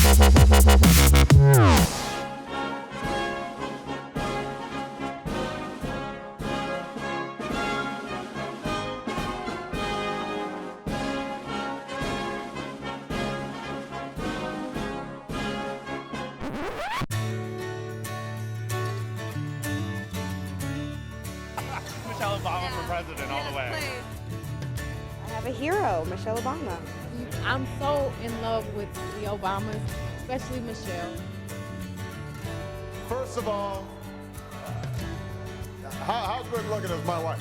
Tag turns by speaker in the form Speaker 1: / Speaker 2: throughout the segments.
Speaker 1: Michelle Obama for president all the way.
Speaker 2: I have a hero, Michelle Obama.
Speaker 3: I'm so in love with the Obamas, especially Michelle.
Speaker 4: First of all, how good looking is my wife?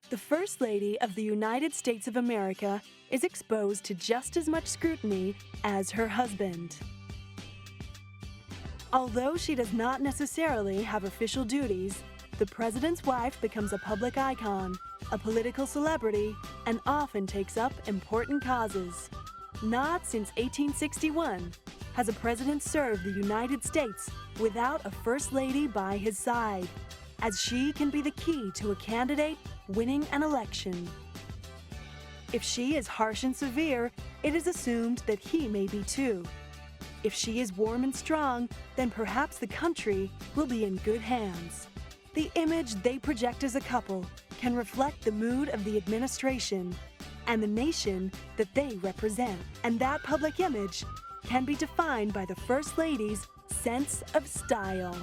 Speaker 5: The First Lady of the United States of America is exposed to just as much scrutiny as her husband. Although she does not necessarily have official duties, the president's wife becomes a public icon, a political celebrity, and often takes up important causes. Not since 1861 has a president served the United States without a First Lady by his side, as she can be the key to a candidate winning an election. If she is harsh and severe, it is assumed that he may be too. If she is warm and strong, then perhaps the country will be in good hands. The image they project as a couple can reflect the mood of the administration and the nation that they represent. And that public image can be defined by the First Lady's sense of style.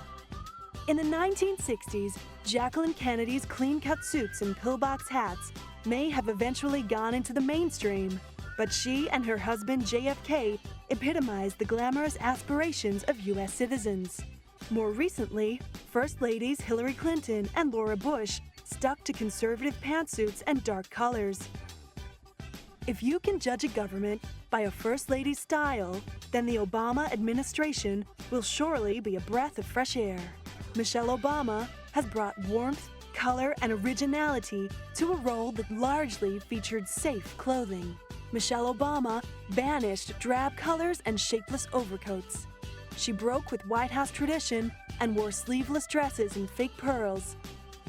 Speaker 5: In the 1960s, Jacqueline Kennedy's clean-cut suits and pillbox hats may have eventually gone into the mainstream, but she and her husband JFK epitomized the glamorous aspirations of U.S. citizens. More recently, First Ladies Hillary Clinton and Laura Bush stuck to conservative pantsuits and dark colors. If you can judge a government by a First Lady's style, then the Obama administration will surely be a breath of fresh air. Michelle Obama has brought warmth, color, and originality to a role that largely featured safe clothing. Michelle Obama banished drab colors and shapeless overcoats. She broke with White House tradition and wore sleeveless dresses and fake pearls.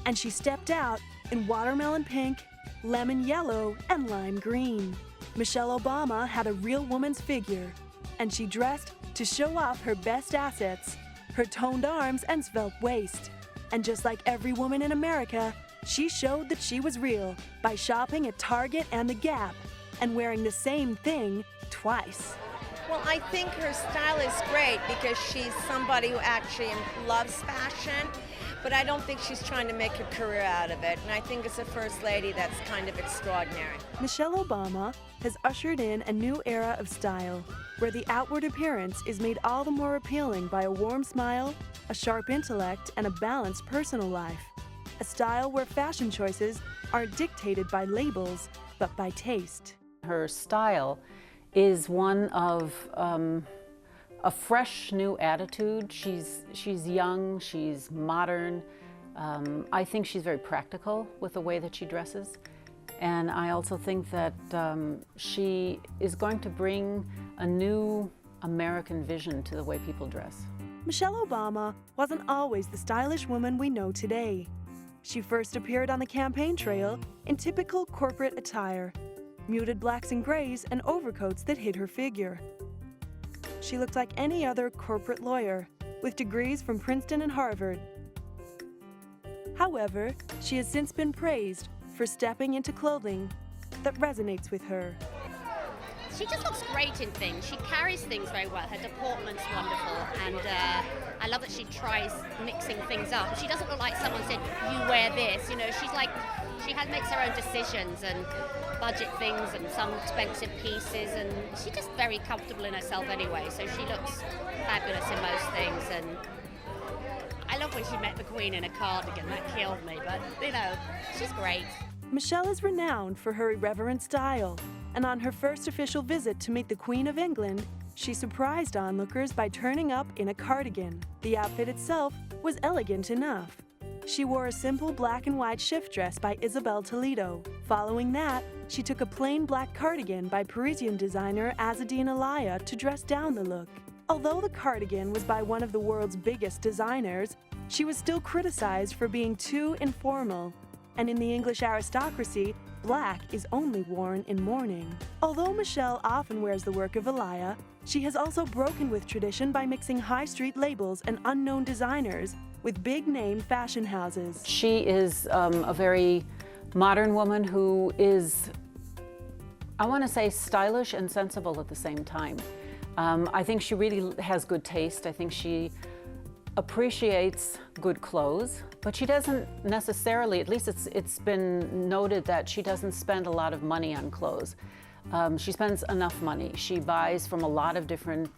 Speaker 5: And she stepped out in watermelon pink, lemon yellow, and lime green. Michelle Obama had a real woman's figure, and she dressed to show off her best assets, her toned arms and svelte waist. And just like every woman in America, she showed that she was real by shopping at Target and the Gap and wearing the same thing twice.
Speaker 6: Well, I think her style is great because she's somebody who actually loves fashion, but I don't think she's trying to make a career out of it. And I think as a First Lady, that's kind of extraordinary.
Speaker 5: Michelle Obama has ushered in a new era of style, where the outward appearance is made all the more appealing by a warm smile, a sharp intellect, and a balanced personal life. A style where fashion choices aren't dictated by labels, but by taste.
Speaker 7: Her style is one of a fresh new attitude. She's young, she's modern. I think she's very practical with the way that she dresses. And I also think that she is going to bring a new American vision to the way people dress.
Speaker 5: Michelle Obama wasn't always the stylish woman we know today. She first appeared on the campaign trail in typical corporate attire, muted blacks and grays and overcoats that hid her figure. She looked like any other corporate lawyer, with degrees from Princeton and Harvard. However, she has since been praised for stepping into clothing that resonates with her.
Speaker 8: She just looks great in things. She carries things very well. Her deportment's wonderful, and I love that she tries mixing things up. She doesn't look like someone said, "You wear this." You know, she's like, makes her own decisions and budget things and some expensive pieces, and she's just very comfortable in herself anyway. So she looks fabulous in most things, and I love when she met the Queen in a cardigan. That killed me, but you know, she's great.
Speaker 5: Michelle is renowned for her irreverent style, and on her first official visit to meet the Queen of England, she surprised onlookers by turning up in a cardigan. The outfit itself was elegant enough. She wore a simple black and white shift dress by Isabel Toledo. Following that, she took a plain black cardigan by Parisian designer Azzedine Alaïa to dress down the look. Although the cardigan was by one of the world's biggest designers, she was still criticized for being too informal, and in the English aristocracy, black is only worn in mourning. Although Michelle often wears the work of Elia, she has also broken with tradition by mixing high street labels and unknown designers with big-name fashion houses.
Speaker 7: She is a very modern woman who is, I want to say, stylish and sensible at the same time. I think she really has good taste. I think she appreciates good clothes, but she doesn't necessarily, at least it's been noted that she doesn't spend a lot of money on clothes. She spends enough money. She buys from a lot of different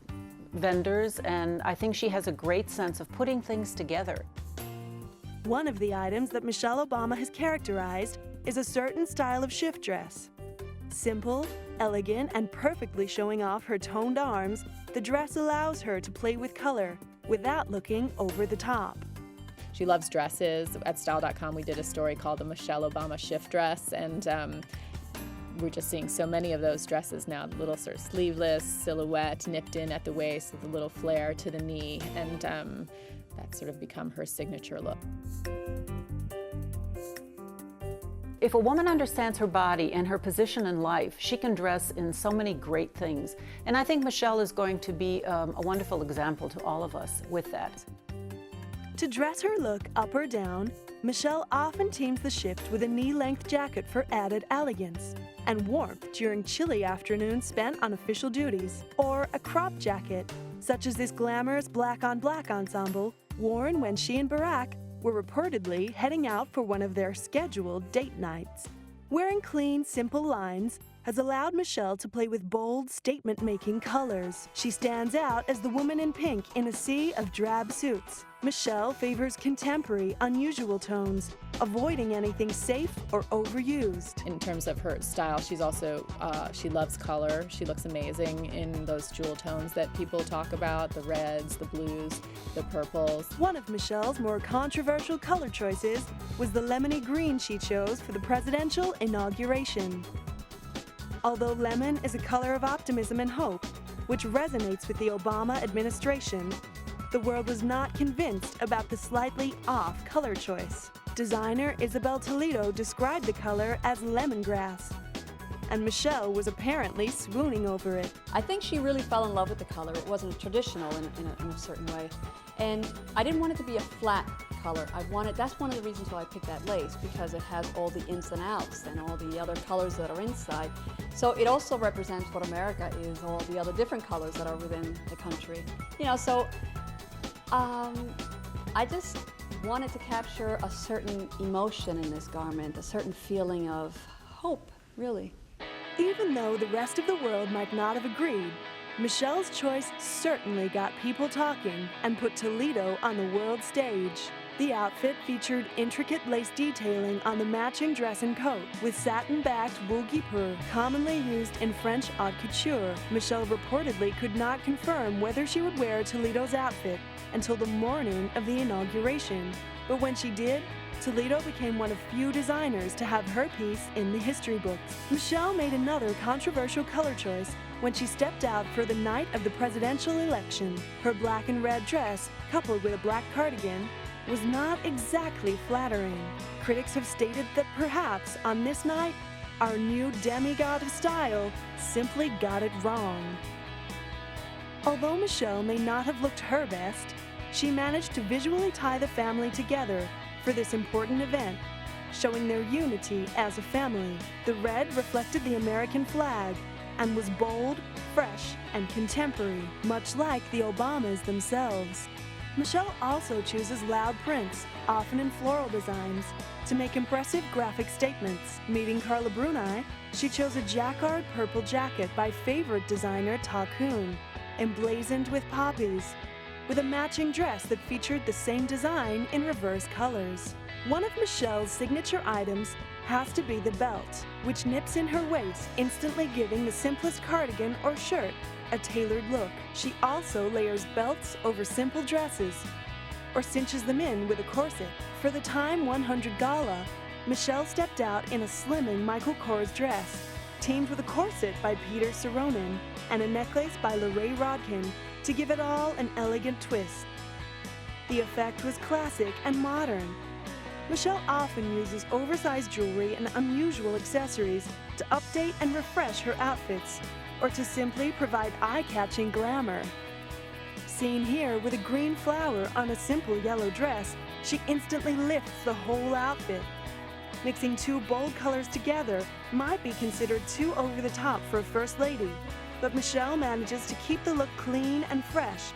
Speaker 7: vendors, and I think she has a great sense of putting things together.
Speaker 5: One of the items that Michelle Obama has characterized is a certain style of shift dress. Simple, elegant, and perfectly showing off her toned arms, the dress allows her to play with color without looking over the top.
Speaker 9: She loves dresses. At Style.com, we did a story called the Michelle Obama shift dress, and we're just seeing so many of those dresses now. The little sort of sleeveless silhouette, nipped in at the waist with a little flare to the knee, and that's sort of become her signature look.
Speaker 7: If a woman understands her body and her position in life, she can dress in so many great things. And I think Michelle is going to be a wonderful example to all of us with that.
Speaker 5: To dress her look up or down, Michelle often teams the shift with a knee-length jacket for added elegance and warmth during chilly afternoons spent on official duties, or a crop jacket, such as this glamorous black-on-black ensemble worn when she and Barack were reportedly heading out for one of their scheduled date nights. Wearing clean, simple lines has allowed Michelle to play with bold, statement-making colors. She stands out as the woman in pink in a sea of drab suits. Michelle favors contemporary, unusual tones, avoiding anything safe or overused.
Speaker 9: In terms of her style, she's also, she loves color. She looks amazing in those jewel tones that people talk about, the reds, the blues, the purples.
Speaker 5: One of Michelle's more controversial color choices was the lemony green she chose for the presidential inauguration. Although lemon is a color of optimism and hope, which resonates with the Obama administration, the world was not convinced about the slightly off color choice. Designer Isabel Toledo described the color as lemongrass, and Michelle was apparently swooning over it.
Speaker 10: I think she really fell in love with the color. It wasn't traditional in a certain way. And I didn't want it to be a flat color. That's one of the reasons why I picked that lace, because it has all the ins and outs and all the other colors that are inside. So it also represents what America is, all the other different colors that are within the country. You know, so I just wanted to capture a certain emotion in this garment, a certain feeling of hope, really.
Speaker 5: Even though the rest of the world might not have agreed, Michelle's choice certainly got people talking and put Toledo on the world stage. The outfit featured intricate lace detailing on the matching dress and coat, with satin-backed wool guipure, commonly used in French haute couture. Michelle reportedly could not confirm whether she would wear Toledo's outfit until the morning of the inauguration. But when she did, Toledo became one of few designers to have her piece in the history books. Michelle made another controversial color choice when she stepped out for the night of the presidential election. Her black and red dress, coupled with a black cardigan, was not exactly flattering. Critics have stated that perhaps on this night, our new demigod of style simply got it wrong. Although Michelle may not have looked her best, she managed to visually tie the family together for this important event, showing their unity as a family. The red reflected the American flag and was bold, fresh, and contemporary, much like the Obamas themselves. Michelle also chooses loud prints, often in floral designs, to make impressive graphic statements. Meeting Carla Bruni, she chose a jacquard purple jacket by favorite designer Ta Kun, emblazoned with poppies, with a matching dress that featured the same design in reverse colors. One of Michelle's signature items has to be the belt, which nips in her waist, instantly giving the simplest cardigan or shirt a tailored look. She also layers belts over simple dresses or cinches them in with a corset. For the Time 100 Gala, Michelle stepped out in a slimming Michael Kors dress, teamed with a corset by Peter Saronin and a necklace by Lorraine Rodkin to give it all an elegant twist. The effect was classic and modern. Michelle often uses oversized jewelry and unusual accessories to update and refresh her outfits, or to simply provide eye-catching glamour. Seen here with a green flower on a simple yellow dress, she instantly lifts the whole outfit. Mixing two bold colors together might be considered too over the top for a first lady, but Michelle manages to keep the look clean and fresh.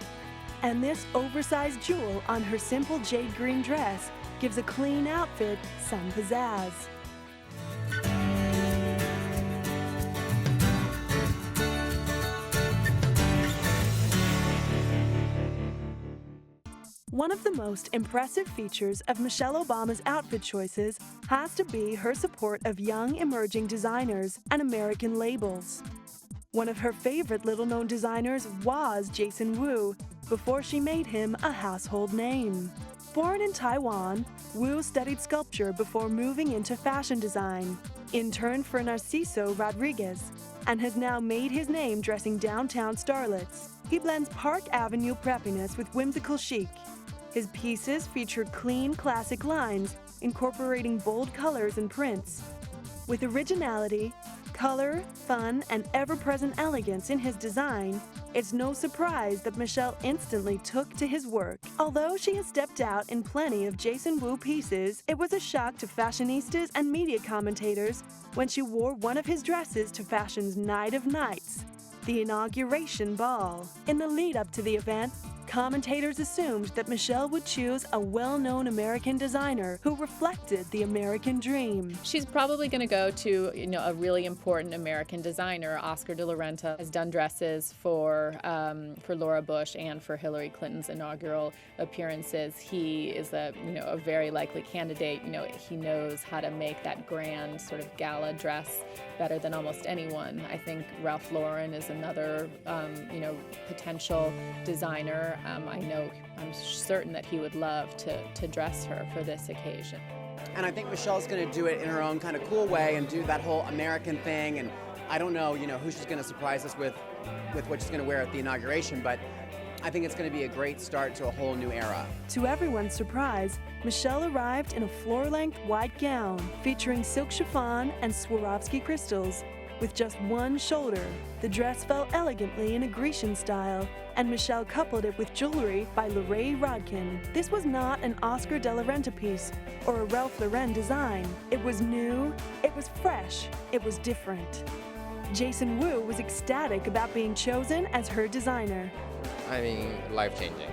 Speaker 5: And this oversized jewel on her simple jade green dress gives a clean outfit some pizzazz. One of the most impressive features of Michelle Obama's outfit choices has to be her support of young emerging designers and American labels. One of her favorite little-known designers was Jason Wu, before she made him a household name. Born in Taiwan, Wu studied sculpture before moving into fashion design, interned for Narciso Rodriguez, and has now made his name dressing downtown starlets. He blends Park Avenue preppiness with whimsical chic. His pieces feature clean, classic lines, incorporating bold colors and prints. With originality, color, fun, and ever-present elegance in his design, it's no surprise that Michelle instantly took to his work. Although she has stepped out in plenty of Jason Wu pieces, it was a shock to fashionistas and media commentators when she wore one of his dresses to fashion's Night of Nights, the inauguration ball. In the lead-up to the event, commentators assumed that Michelle would choose a well-known American designer who reflected the American dream.
Speaker 9: She's probably going to go to, a really important American designer. Oscar de la Renta has done dresses for Laura Bush and for Hillary Clinton's inaugural appearances. He is a very likely candidate. He knows how to make that grand sort of gala dress better than almost anyone. I think Ralph Lauren is another, potential designer. I'm certain that he would love to dress her for this occasion.
Speaker 11: And I think Michelle's going to do it in her own kind of cool way and do that whole American thing. And I don't know, who she's going to surprise us with what she's going to wear at the inauguration, but I think it's going to be a great start to a whole new era.
Speaker 5: To everyone's surprise, Michelle arrived in a floor-length white gown featuring silk chiffon and Swarovski crystals. With just one shoulder, the dress fell elegantly in a Grecian style, and Michelle coupled it with jewelry by Lorraine Rodkin. This was not an Oscar de la Renta piece or a Ralph Lauren design. It was new, it was fresh, it was different. Jason Wu was ecstatic about being chosen as her designer.
Speaker 12: Life-changing.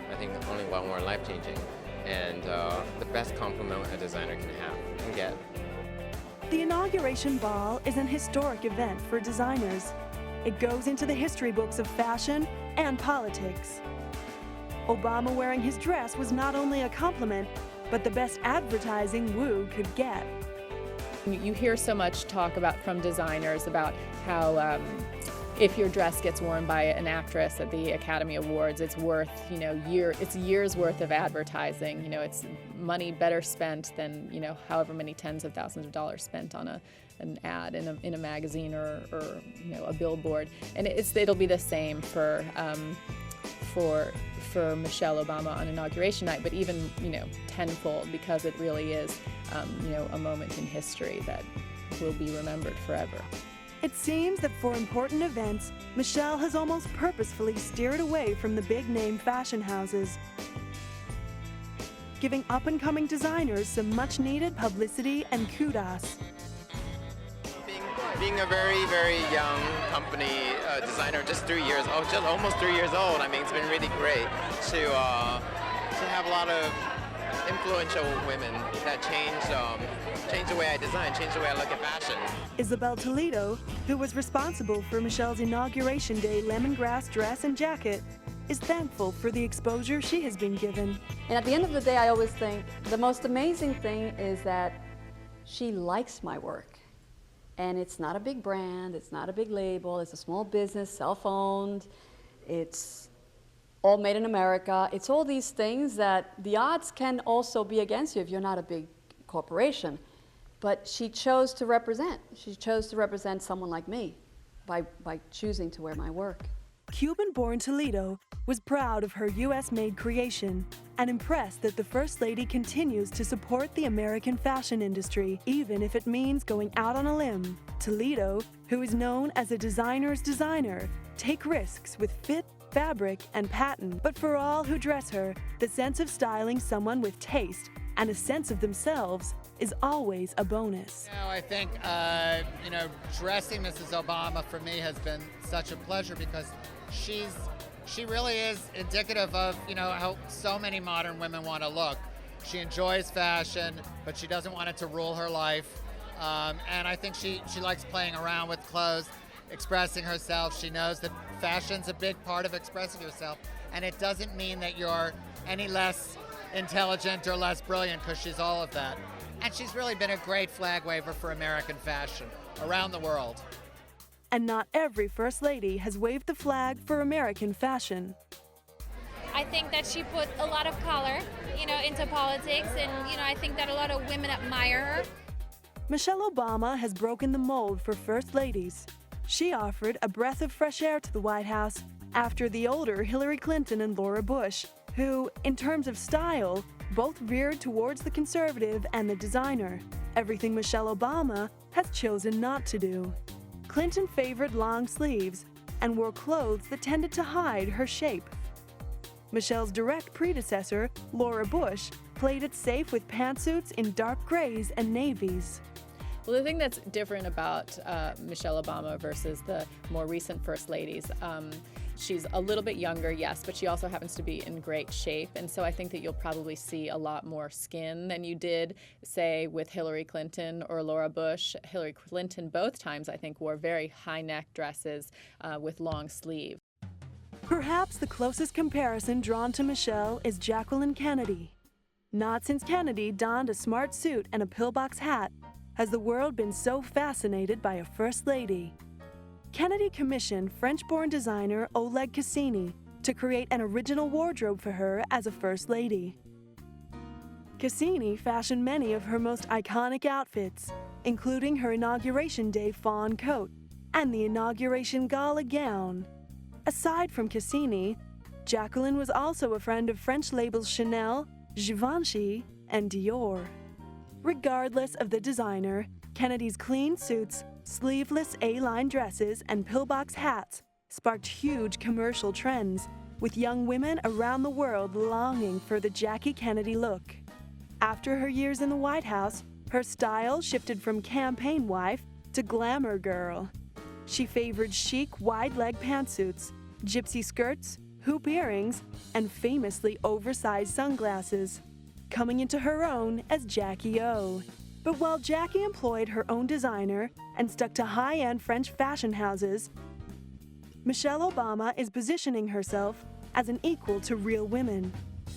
Speaker 12: I think only one word, life-changing. And the best compliment a designer can get.
Speaker 5: The inauguration ball is an historic event for designers. It goes into the history books of fashion and politics. Obama wearing his dress was not only a compliment, but the best advertising Wu could get.
Speaker 9: You hear so much talk from designers about how if your dress gets worn by an actress at the Academy Awards, it's worth, it's years worth of advertising. It's money better spent than, however many tens of thousands of dollars spent on an ad in a magazine or a billboard. And it'll be the same for Michelle Obama on inauguration night, but even, tenfold, because it really is, a moment in history that will be remembered forever.
Speaker 5: It seems that for important events, Michelle has almost purposefully steered away from the big-name fashion houses, giving up-and-coming designers some much-needed publicity and kudos.
Speaker 12: Being a very, very young company designer, just 3 years old, just almost 3 years old, it's been really great to have a lot of influential women that change the way I design, change the way I look at fashion.
Speaker 5: Isabel Toledo, who was responsible for Michelle's inauguration day lemongrass dress and jacket, is thankful for the exposure she has been given.
Speaker 10: And at the end of the day, I always think the most amazing thing is that she likes my work. And it's not a big brand, it's not a big label, it's a small business, self-owned, it's all made in America. It's all these things that the odds can also be against you if you're not a big corporation. But she chose to represent. She chose to represent someone like me by choosing to wear my work.
Speaker 5: Cuban-born Toledo was proud of her U.S.-made creation and impressed that the First Lady continues to support the American fashion industry, even if it means going out on a limb. Toledo, who is known as a designer's designer, take risks with fit, fabric, and pattern. But for all who dress her, the sense of styling someone with taste and a sense of themselves is always a bonus.
Speaker 13: I think, dressing Mrs. Obama for me has been such a pleasure because she really is indicative of, how so many modern women want to look. She enjoys fashion, but she doesn't want it to rule her life. And I think she likes playing around with clothes, expressing herself. She knows that fashion's a big part of expressing yourself, and it doesn't mean that you're any less intelligent or less brilliant, because she's all of that. And she's really been a great flag waver for American fashion around the world.
Speaker 5: And not every First Lady has waved the flag for American fashion.
Speaker 14: I think that she put a lot of color, into politics, and, I think that a lot of women admire her.
Speaker 5: Michelle Obama has broken the mold for First Ladies. She offered a breath of fresh air to the White House after the older Hillary Clinton and Laura Bush, who, in terms of style, both veered towards the conservative and the designer, everything Michelle Obama has chosen not to do. Clinton favored long sleeves and wore clothes that tended to hide her shape. Michelle's direct predecessor, Laura Bush, played it safe with pantsuits in dark grays and navies.
Speaker 9: Well, the thing that's different about Michelle Obama versus the more recent First Ladies, she's a little bit younger, yes, but she also happens to be in great shape. And so I think that you'll probably see a lot more skin than you did, say, with Hillary Clinton or Laura Bush. Hillary Clinton, both times, I think, wore very high-neck dresses with long sleeve.
Speaker 5: Perhaps the closest comparison drawn to Michelle is Jacqueline Kennedy. Not since Kennedy donned a smart suit and a pillbox hat has the world been so fascinated by a First Lady. Kennedy commissioned French-born designer Oleg Cassini to create an original wardrobe for her as a First Lady. Cassini fashioned many of her most iconic outfits, including her Inauguration Day fawn coat and the Inauguration Gala gown. Aside from Cassini, Jacqueline was also a friend of French labels Chanel, Givenchy, and Dior. Regardless of the designer, Kennedy's clean suits, sleeveless A-line dresses, and pillbox hats sparked huge commercial trends, with young women around the world longing for the Jackie Kennedy look. After her years in the White House, her style shifted from campaign wife to glamour girl. She favored chic, wide-leg pantsuits, gypsy skirts, hoop earrings, and famously oversized sunglasses, coming into her own as Jackie O. But while Jackie employed her own designer and stuck to high-end French fashion houses, Michelle Obama is positioning herself as an equal to real women,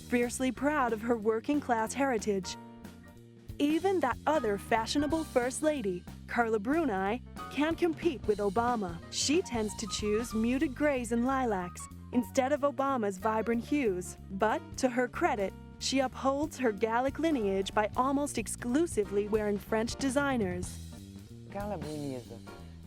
Speaker 5: fiercely proud of her working-class heritage. Even that other fashionable First Lady, Carla Bruni, can't compete with Obama. She tends to choose muted grays and lilacs instead of Obama's vibrant hues. But, to her credit, she upholds her Gallic lineage by almost exclusively wearing French designers.
Speaker 15: Carla Bruni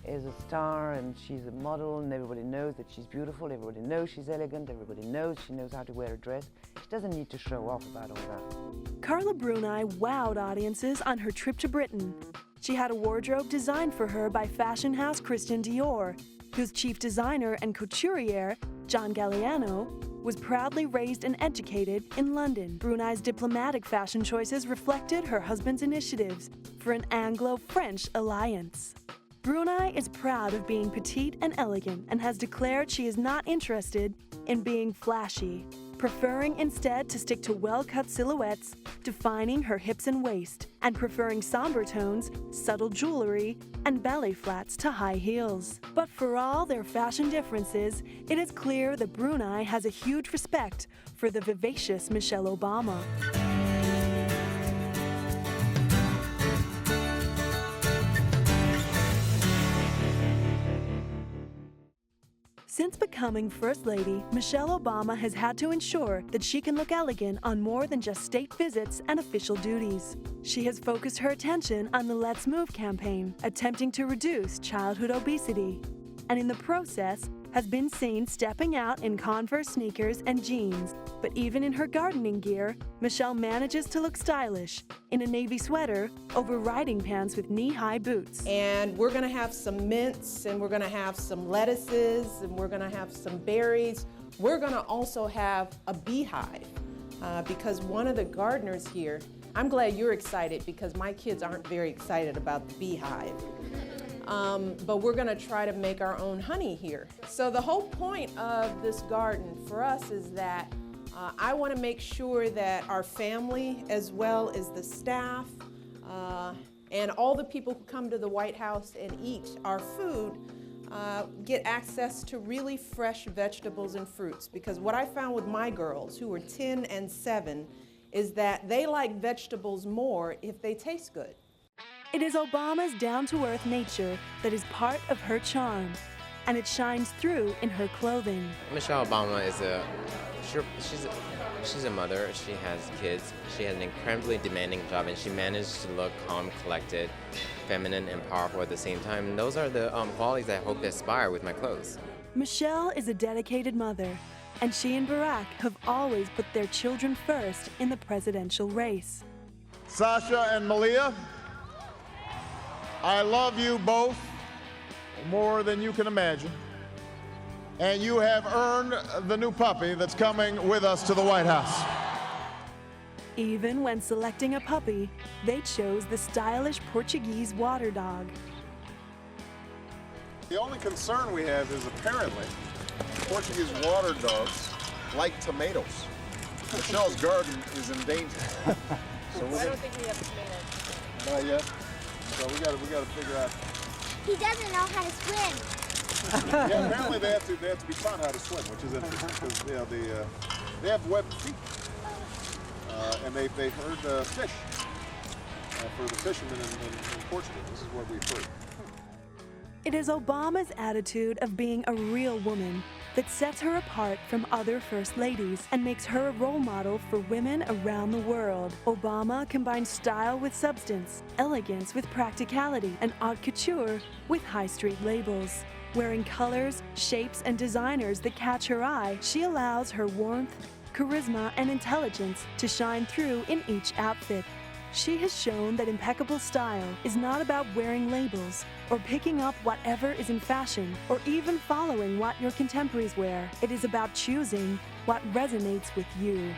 Speaker 15: is a star, and she's a model, and everybody knows that she's beautiful, everybody knows she's elegant, everybody knows she knows how to wear a dress. She doesn't need to show off about all that.
Speaker 5: Carla Bruni wowed audiences on her trip to Britain. She had a wardrobe designed for her by fashion house Christian Dior, whose chief designer and couturier, John Galliano, was proudly raised and educated in London. Bruni's diplomatic fashion choices reflected her husband's initiatives for an Anglo-French alliance. Bruni is proud of being petite and elegant and has declared she is not interested in being flashy, preferring instead to stick to well-cut silhouettes, defining her hips and waist, and preferring somber tones, subtle jewelry, and ballet flats to high heels. But for all their fashion differences, it is clear that Bruni has a huge respect for the vivacious Michelle Obama. Since becoming First Lady, Michelle Obama has had to ensure that she can look elegant on more than just state visits and official duties. She has focused her attention on the Let's Move campaign, attempting to reduce childhood obesity, and in the process, has been seen stepping out in Converse sneakers and jeans. But even in her gardening gear, Michelle manages to look stylish in a navy sweater over riding pants with knee-high boots.
Speaker 16: And we're gonna have some mints, and we're gonna have some lettuces, and we're gonna have some berries. We're gonna also have a beehive because one of the gardeners here, I'm glad you're excited because my kids aren't very excited about the beehive. But we're gonna try to make our own honey here. So the whole point of this garden for us is that I wanna make sure that our family, as well as the staff, and all the people who come to the White House and eat our food, get access to really fresh vegetables and fruits. Because what I found with my girls, who are 10 and 7, is that they like vegetables more if they taste good.
Speaker 5: It is Obama's down-to-earth nature that is part of her charm, and it shines through in her clothing.
Speaker 12: Michelle Obama is she's a mother, she has kids, she has an incredibly demanding job, and she managed to look calm, collected, feminine, and powerful at the same time. And those are the qualities I hope to aspire with my clothes.
Speaker 5: Michelle is a dedicated mother, and she and Barack have always put their children first in the presidential race.
Speaker 4: Sasha and Malia, I love you both more than you can imagine. And you have earned the new puppy that's coming with us to the White House.
Speaker 5: Even when selecting a puppy, they chose the stylish Portuguese water dog.
Speaker 4: The only concern we have is apparently Portuguese water dogs like tomatoes. Michelle's garden is in danger. So
Speaker 16: I don't think we have tomatoes.
Speaker 4: Not yet. So we got to figure out.
Speaker 17: He doesn't know how to swim.
Speaker 4: Yeah, apparently they have to be taught how to swim, which is interesting because they have webbed feet, and they've heard fish for the fishermen in Portugal. This is what we've heard.
Speaker 5: It is Obama's attitude of being a real woman that sets her apart from other first ladies and makes her a role model for women around the world. Obama combines style with substance, elegance with practicality, and haute couture with high street labels. Wearing colors, shapes, and designers that catch her eye, she allows her warmth, charisma, and intelligence to shine through in each outfit. She has shown that impeccable style is not about wearing labels or picking up whatever is in fashion or even following what your contemporaries wear. It is about choosing what resonates with you.